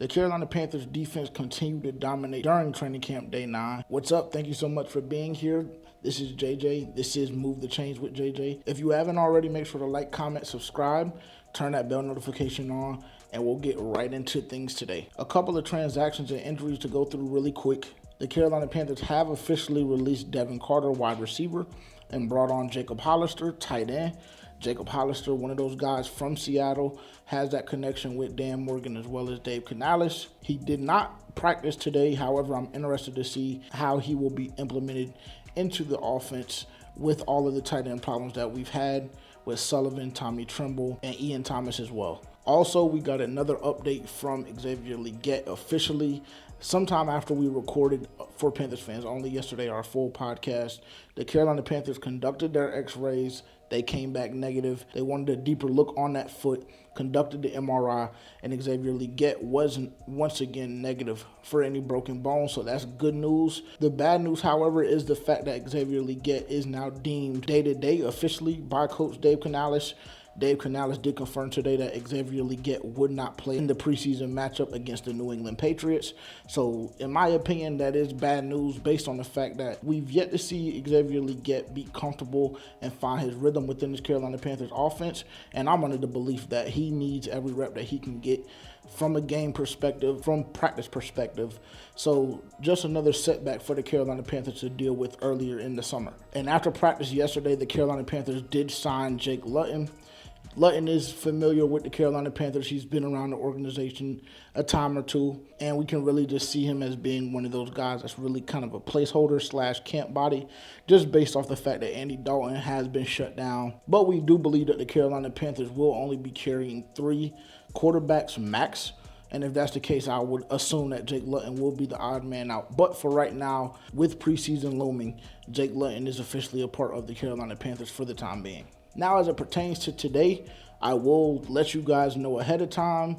The Carolina Panthers defense continued to dominate during training camp day 9. What's up? Thank you so much for being here. This is JJ. This is Move the Chains with JJ. If you haven't already, make sure to like, comment, subscribe, turn that bell notification on, and we'll get right into things today. A couple of transactions and injuries to go through really quick. The Carolina Panthers have officially released Devin Carter, wide receiver, and brought on Jacob Hollister, tight end. Jacob Hollister, one of those guys from Seattle, has that connection with Dan Morgan as well as Dave Canales. He did not practice today. However, I'm interested to see how he will be implemented into the offense with all of the tight end problems that we've had with Sullivan, Tommy Tremble, and Ian Thomas as well. Also, we got another update from Xavier Legette officially sometime after we recorded for Panthers fans only yesterday, our full podcast. The Carolina Panthers conducted their x-rays. They came back negative. They wanted a deeper look on that foot, conducted the MRI, and Xavier Legette wasn't once again negative for any broken bones, so that's good news. The bad news, however, is the fact that Xavier Legette is now deemed day-to-day officially by Coach Dave Canales. Dave Canales did confirm today that Xavier Legette would not play in the preseason matchup against the New England Patriots. So, in my opinion, that is bad news based on the fact that we've yet to see Xavier Legette be comfortable and find his rhythm within this Carolina Panthers offense. And I'm under the belief that he needs every rep that he can get from a game perspective, from practice perspective. So just another setback for the Carolina Panthers to deal with earlier in the summer. And after practice yesterday, the Carolina Panthers did sign Jake Luton. Luton is familiar with the Carolina Panthers. He's been around the organization a time or two, and we can really just see him as being one of those guys that's really kind of a placeholder / camp body, just based off the fact that Andy Dalton has been shut down. But we do believe that the Carolina Panthers will only be carrying 3 quarterbacks max. And if that's the case, I would assume that Jake Luton will be the odd man out. But for right now, with preseason looming, Jake Luton is officially a part of the Carolina Panthers for the time being. Now, as it pertains to today, I will let you guys know ahead of time,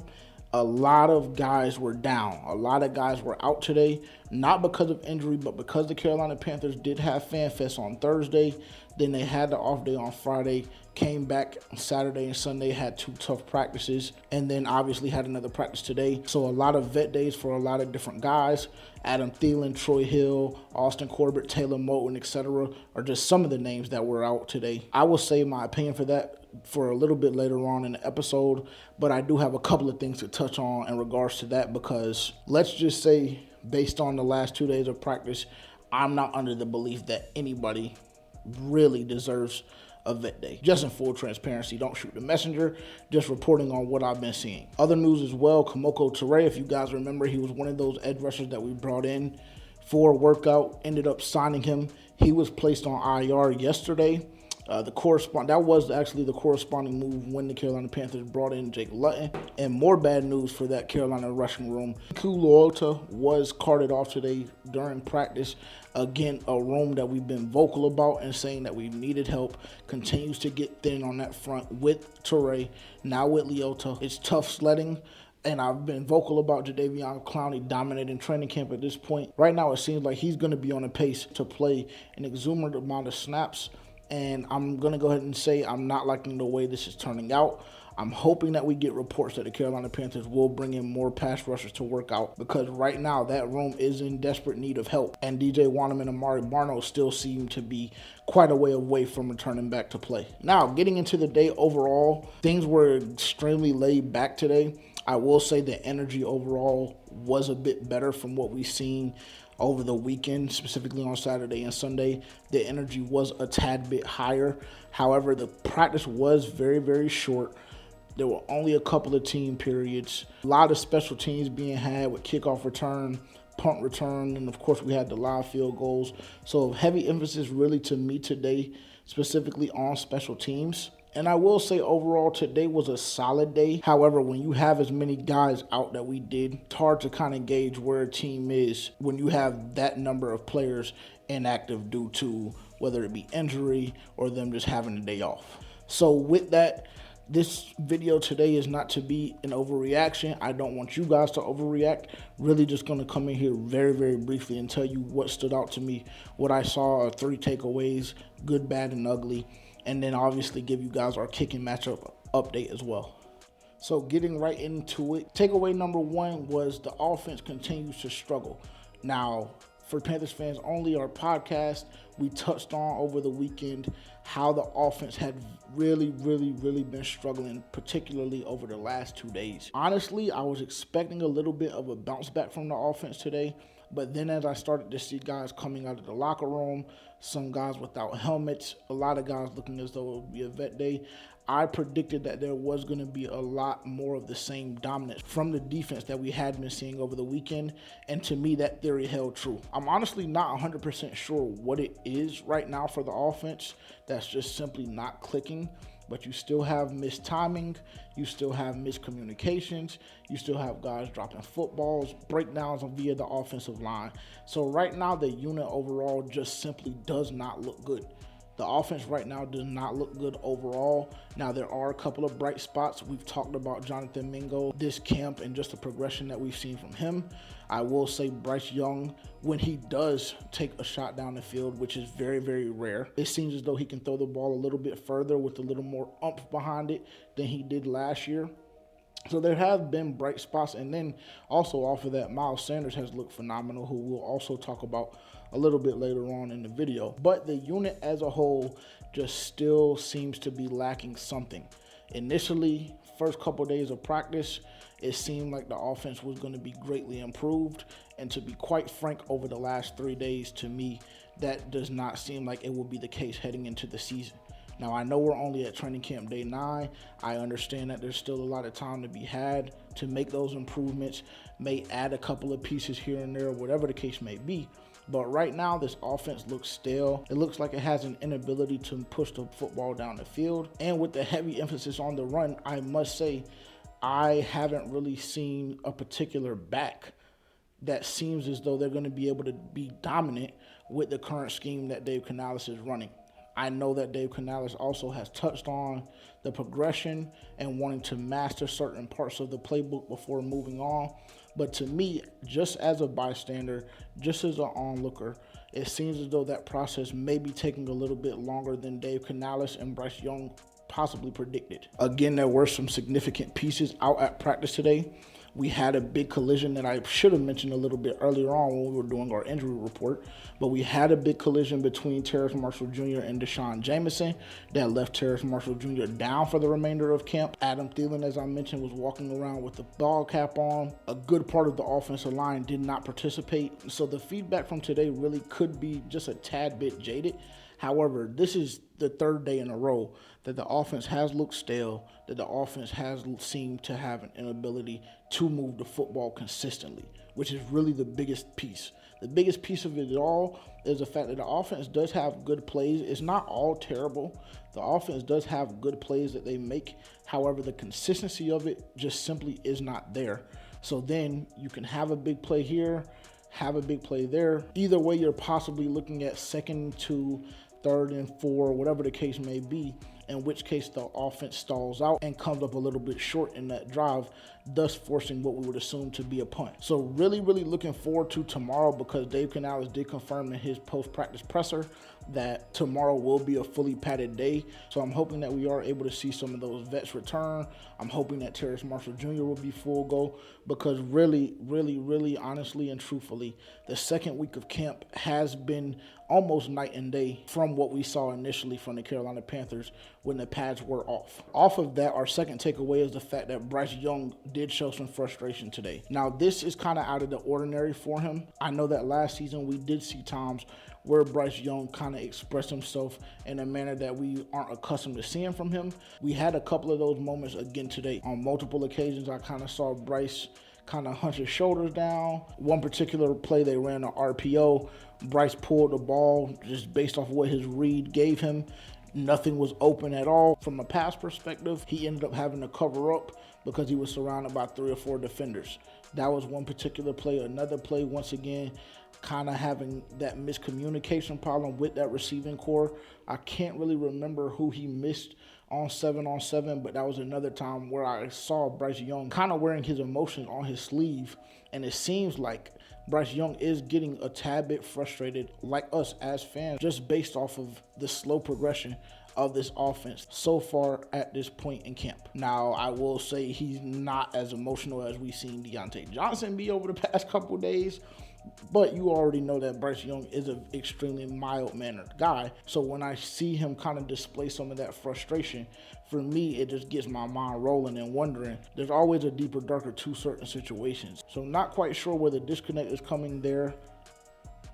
a lot of guys were down. A lot of guys were out today, not because of injury, but because the Carolina Panthers did have Fan Fest on Thursday. Then they had the off day on Friday, came back on Saturday and Sunday, had 2 tough practices, and then obviously had another practice today. So a lot of vet days for a lot of different guys. Adam Thielen, Troy Hill, Austin Corbett, Taylor Moton, etc. are just some of the names that were out today. I will save my opinion for that for a little bit later on in the episode, but I do have a couple of things to touch on in regards to that, because let's just say, based on the last 2 days of practice, I'm not under the belief that anybody really deserves a vet day. Just in full transparency, don't shoot the messenger, just reporting on what I've been seeing. Other news as well, Kamoko Toure, if you guys remember, he was one of those edge rushers that we brought in for a workout, ended up signing him. He was placed on IR yesterday. That was actually the corresponding move when the Carolina Panthers brought in Jake Luton. And more bad news for that Carolina rushing room. Kuloota was carted off today during practice. Again, a room that we've been vocal about and saying that we needed help. Continues to get thin on that front with Toure, now with Leota. It's tough sledding. And I've been vocal about Jadeveon Clowney dominating training camp at this point. Right now, it seems like he's going to be on a pace to play an exuberant amount of snaps. And I'm going to go ahead and say I'm not liking the way this is turning out. I'm hoping that we get reports that the Carolina Panthers will bring in more pass rushers to work out, because right now that room is in desperate need of help. And DJ Wonnum and Amari Barno still seem to be quite a way away from returning back to play. Now, getting into the day overall, things were extremely laid back today. I will say the energy overall was a bit better from what we've seen over the weekend, specifically on Saturday and Sunday. The energy was a tad bit higher. However, the practice was very, very short. There were only a couple of team periods. A lot of special teams being had with kickoff return, punt return, and of course we had the live field goals. So heavy emphasis really to me today, specifically on special teams. And I will say overall today was a solid day. However, when you have as many guys out that we did, it's hard to kind of gauge where a team is when you have that number of players inactive due to whether it be injury or them just having a day off. So with that, this video today is not to be an overreaction. I don't want you guys to overreact. Really just going to come in here very, very briefly and tell you what stood out to me, what I saw are 3 takeaways, good, bad, and ugly. And then obviously give you guys our kicking matchup update as well. So getting right into it, takeaway number one was the offense continues to struggle. Now, for Panthers fans only, our podcast, we touched on over the weekend how the offense had really been struggling, particularly over the last 2 days. Honestly, I was expecting a little bit of a bounce back from the offense today, but then as I started to see guys coming out of the locker room, some guys without helmets, a lot of guys looking as though it would be a vet day, I predicted that there was going to be a lot more of the same dominance from the defense that we had been seeing over the weekend, and to me, that theory held true. I'm honestly not 100% sure what it is right now for the offense that's just simply not clicking, but you still have missed timing, you still have miscommunications, you still have guys dropping footballs, breakdowns via the offensive line. So right now, the unit overall just simply does not look good. The offense right now does not look good overall. Now, there are a couple of bright spots. We've talked about Jonathan Mingo this camp and just the progression that we've seen from him. I will say Bryce Young, when he does take a shot down the field, which is very rare, it seems as though he can throw the ball a little bit further with a little more oomph behind it than he did last year. So there have been bright spots. And then also off of that, Miles Sanders has looked phenomenal, who we'll also talk about a little bit later on in the video. But the unit as a whole just still seems to be lacking something. Initially, first couple days of practice, it seemed like the offense was going to be greatly improved. And to be quite frank, over the last 3 days, to me, that does not seem like it will be the case heading into the season. Now, I know we're only at training camp day 9. I understand that there's still a lot of time to be had to make those improvements, may add a couple of pieces here and there, whatever the case may be. But right now, this offense looks stale. It looks like it has an inability to push the football down the field. And with the heavy emphasis on the run, I must say, I haven't really seen a particular back that seems as though they're going to be able to be dominant with the current scheme that Dave Canales is running. I know that Dave Canales also has touched on the progression and wanting to master certain parts of the playbook before moving on. But to me, just as a bystander, just as an onlooker, it seems as though that process may be taking a little bit longer than Dave Canales and Bryce Young possibly predicted. Again, there were some significant pieces out at practice today. We had a big collision that I should have mentioned a little bit earlier on when we were doing our injury report, but we had a big collision between Terrace Marshall Jr. and Deshaun Jameson that left Terrace Marshall Jr. down for the remainder of camp. Adam Thielen, as I mentioned, was walking around with the ball cap on. A good part of the offensive line did not participate, so the feedback from today really could be just a tad bit jaded. However, this is the third day in a row that the offense has looked stale, that the offense has seemed to have an inability to move the football consistently, which is really the biggest piece. The biggest piece of it all is the fact that the offense does have good plays. It's not all terrible. The offense does have good plays that they make. However, the consistency of it just simply is not there. So then you can have a big play here, have a big play there. Either way, you're possibly looking at 2nd to 3rd and 4, whatever the case may be, in which case the offense stalls out and comes up a little bit short in that drive, thus forcing what we would assume to be a punt. So really looking forward to tomorrow, because Dave Canales did confirm in his post-practice presser that tomorrow will be a fully padded day. So I'm hoping that we are able to see some of those vets return. I'm hoping that Terrace Marshall Jr. will be full go, because really, honestly and truthfully, the second week of camp has been almost night and day from what we saw initially from the Carolina Panthers when the pads were off. Off of that, our second takeaway is the fact that Bryce Young did show some frustration today. Now, this is kind of out of the ordinary for him. I know that last season we did see times where Bryce Young kind of expressed himself in a manner that we aren't accustomed to seeing from him. We had a couple of those moments again today. On multiple occasions, I kind of saw Bryce kind of hunch his shoulders down. One particular play, they ran an RPO. Bryce pulled the ball just based off what his read gave him. Nothing was open at all. From a pass perspective, he ended up having to cover up because he was surrounded by 3 or 4 defenders. That was one particular play. Another play, once again, kind of having that miscommunication problem with that receiving core. I can't really remember who he missed on 7-on-7, but that was another time where I saw Bryce Young kind of wearing his emotions on his sleeve, and it seems like Bryce Young is getting a tad bit frustrated, like us as fans, just based off of the slow progression of this offense so far at this point in camp. Now, I will say he's not as emotional as we've seen Deontay Johnson be over the past couple days, but you already know that Bryce Young is an extremely mild-mannered guy. So when I see him kind of display some of that frustration, for me, it just gets my mind rolling and wondering. There's always a deeper, darker to certain situations. So not quite sure where the disconnect is coming there.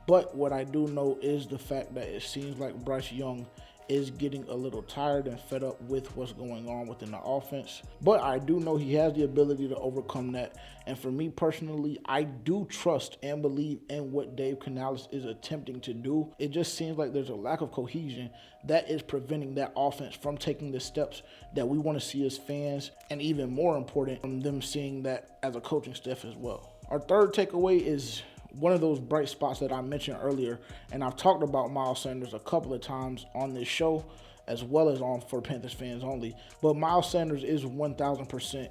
But what I do know is the fact that it seems like Bryce Young is getting a little tired and fed up with what's going on within the offense. But I do know he has the ability to overcome that. And for me personally, I do trust and believe in what Dave Canales is attempting to do. It just seems like there's a lack of cohesion that is preventing that offense from taking the steps that we want to see as fans, and even more important, from them seeing that as a coaching staff as well. Our third takeaway is one of those bright spots that I mentioned earlier, and I've talked about Miles Sanders a couple of times on this show, as well as on For Panthers Fans Only. But Miles Sanders is 1,000%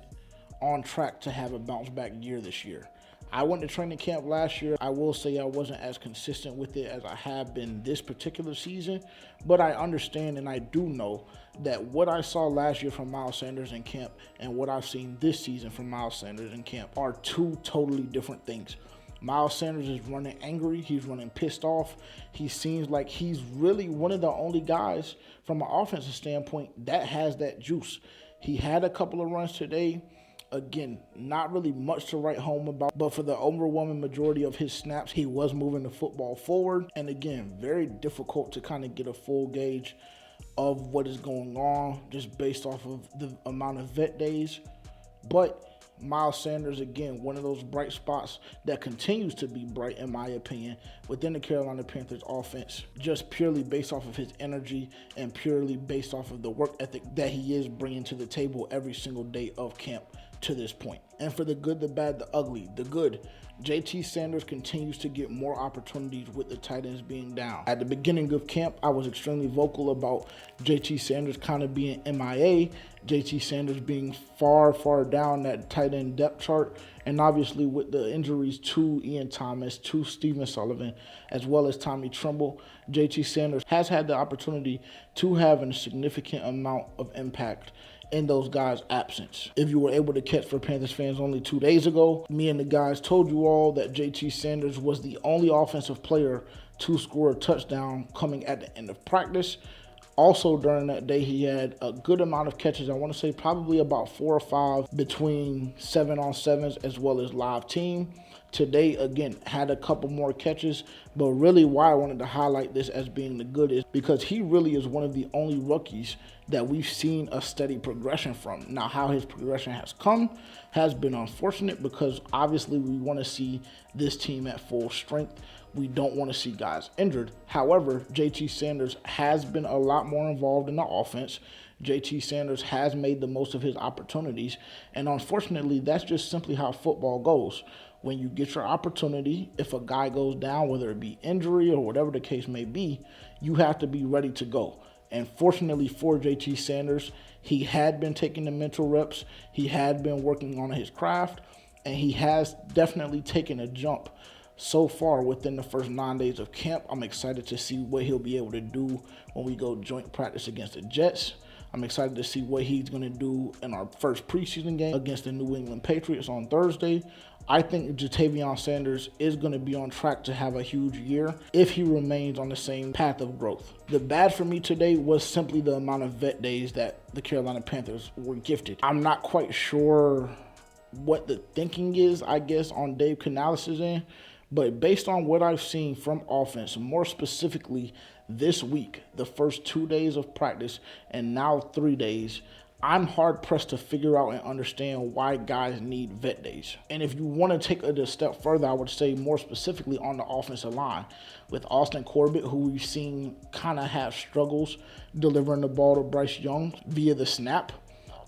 on track to have a bounce back year this year. I went to training camp last year. I will say I wasn't as consistent with it as I have been this particular season, but I understand and I do know that what I saw last year from Miles Sanders in camp and what I've seen this season from Miles Sanders in camp are two totally different things. Miles Sanders is running angry. He's running pissed off. He seems like he's really one of the only guys from an offensive standpoint that has that juice. He had a couple of runs today. Again, not really much to write home about, but for the overwhelming majority of his snaps, he was moving the football forward. And again, very difficult to kind of get a full gauge of what is going on just based off of the amount of vet days. But Miles Sanders, again, one of those bright spots that continues to be bright, in my opinion, within the Carolina Panthers offense, just purely based off of his energy and purely based off of the work ethic that he is bringing to the table every single day of camp to this point. And for the good, the bad, the ugly, the good, JT Sanders continues to get more opportunities with the tight ends being down. At the beginning of camp, I was extremely vocal about JT Sanders kind of being MIA, JT Sanders being far, far down that tight end depth chart. And obviously with the injuries to Ian Thomas, to Stephen Sullivan, as well as Tommy Tremble, JT Sanders has had the opportunity to have a significant amount of impact in those guys' absence. If you were able to catch For Panthers Fans Only 2 days ago, me and the guys told you all that JT Sanders was the only offensive player to score a touchdown coming at the end of practice. Also during that day, he had a good amount of catches. I want to say probably about 4 or 5 between 7-on-7s as well as live team. Today, again, had a couple more catches, but really why I wanted to highlight this as being the good is because he really is one of the only rookies that we've seen a steady progression from. Now, how his progression has come has been unfortunate because obviously we want to see this team at full strength. We don't want to see guys injured. However, JT Sanders has been a lot more involved in the offense. JT Sanders has made the most of his opportunities, and unfortunately, that's just simply how football goes. When you get your opportunity, if a guy goes down, whether it be injury or whatever the case may be, you have to be ready to go. And fortunately for JT Sanders, he had been taking the mental reps, he had been working on his craft, and he has definitely taken a jump so far within the first 9 days of camp. I'm excited to see what he'll be able to do when we go joint practice against the Jets. I'm excited to see what he's going to do in our first preseason game against the New England Patriots on Thursday. I think Jatavion Sanders is going to be on track to have a huge year if he remains on the same path of growth. The bad for me today was simply the amount of vet days that the Carolina Panthers were gifted. I'm not quite sure what the thinking is, I guess, on Dave Canales' end, but based on what I've seen from offense, more specifically this week, the first 2 days of practice and now 3 days, I'm hard-pressed to figure out and understand why guys need vet days. And if you want to take it a step further, I would say more specifically on the offensive line. With Austin Corbett, who we've seen kind of have struggles delivering the ball to Bryce Young via the snap,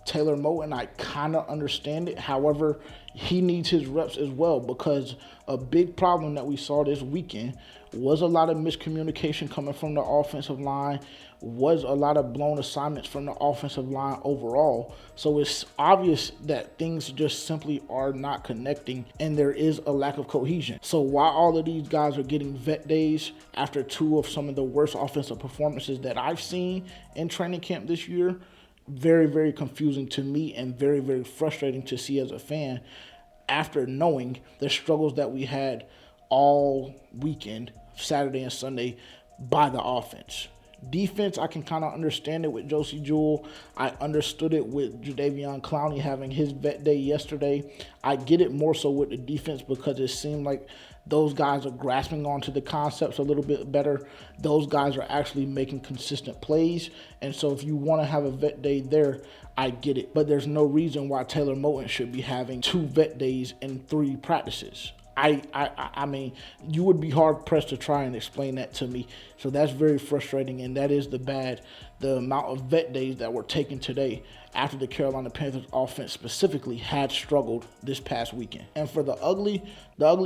Taylor Moton, I kind of understand it. However, he needs his reps as well, because a big problem that we saw this weekend was a lot of miscommunication coming from the offensive line, was a lot of blown assignments from the offensive line overall. So it's obvious that things just simply are not connecting, and there is a lack of cohesion. So while all of these guys are getting vet days after two of some of the worst offensive performances that I've seen in training camp this year, very, very confusing to me and very, very frustrating to see as a fan after knowing the struggles that we had all weekend, Saturday and Sunday, by the offense. Defense, I can kind of understand it with Josie Jewell. I understood it with Jadeveon Clowney having his vet day yesterday. I get it more so with the defense because it seemed like those guys are grasping onto the concepts a little bit better. Those guys are actually making consistent plays. And so if you want to have a vet day there, I get it. But there's no reason why Taylor Moton should be having 2 vet days and 3 practices. I mean, you would be hard pressed to try and explain that to me. So that's very frustrating, and that is the amount of vet days that were taken today after the Carolina Panthers offense specifically had struggled this past weekend. And for the ugly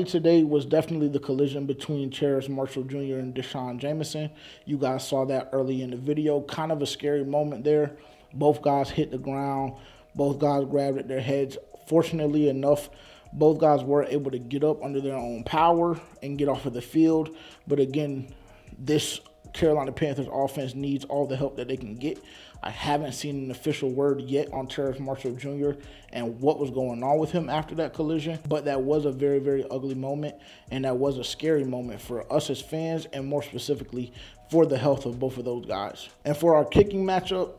today was definitely the collision between Terrace Marshall Jr. and Deshaun Jameson. You guys saw that early in the video. Kind of a scary moment there. Both guys hit the ground. Both guys grabbed at their heads. Fortunately enough, both guys were able to get up under their own power and get off of the field. But again, this Carolina Panthers offense needs all the help that they can get. I haven't seen an official word yet on Terrace Marshall Jr. and what was going on with him after that collision. But that was a very, very ugly moment, and that was a scary moment for us as fans, and more specifically for the health of both of those guys. And for our kicking matchup,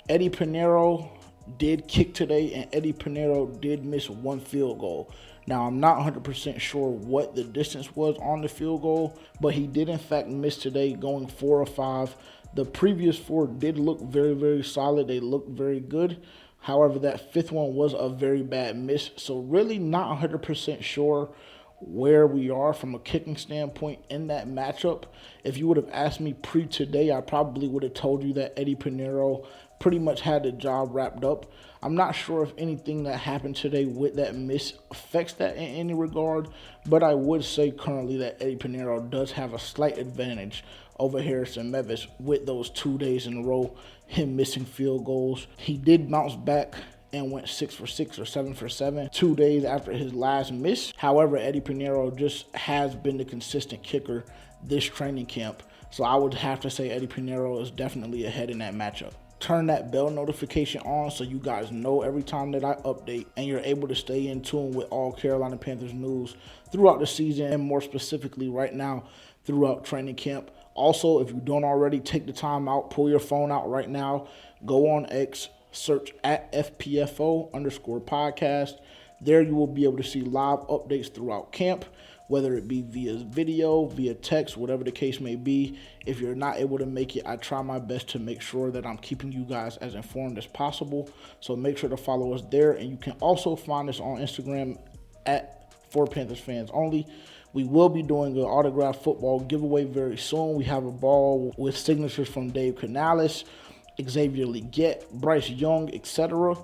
Eddie Pinheiro did kick today, and Eddie Pinheiro did miss 1 field goal. Now, I'm not 100% sure what the distance was on the field goal, but he did in fact miss today, going 4 of 5. The previous 4 did look very, very solid. They looked very good. However, that 5th one was a very bad miss. So really not 100% sure where we are from a kicking standpoint in that matchup. If you would have asked me pre-today, I probably would have told you that Eddie Pinheiro pretty much had the job wrapped up. I'm not sure if anything that happened today with that miss affects that in any regard, but I would say currently that Eddie Pinheiro does have a slight advantage over Harrison Mevis with those 2 days in a row, him missing field goals. He did bounce back and went 6 for 6 or 7 for 7 2 days after his last miss. However, Eddie Pinheiro just has been the consistent kicker this training camp. So I would have to say Eddie Pinheiro is definitely ahead in that matchup. Turn that bell notification on so you guys know every time that I update, and you're able to stay in tune with all Carolina Panthers news throughout the season, and more specifically right now throughout training camp. Also, if you don't already, take the time out, pull your phone out right now, go on X, search at FPFO_podcast. There you will be able to see live updates throughout camp, whether it be via video, via text, whatever the case may be. If you're not able to make it, I try my best to make sure that I'm keeping you guys as informed as possible. So make sure to follow us there. And you can also find us on Instagram at 4PanthersFansOnly. We will be doing an autographed football giveaway very soon. We have a ball with signatures from Dave Canales, Xavier Legette, Bryce Young, etc.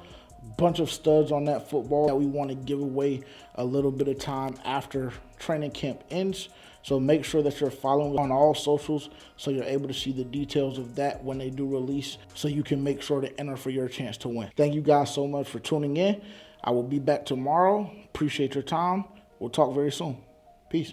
Bunch of studs on that football that we want to give away a little bit of time after training camp ends. So make sure that you're following on all socials so you're able to see the details of that when they do release, so you can make sure to enter for your chance to win. Thank you guys so much for tuning in. I will be back tomorrow. Appreciate your time. We'll talk very soon. Peace.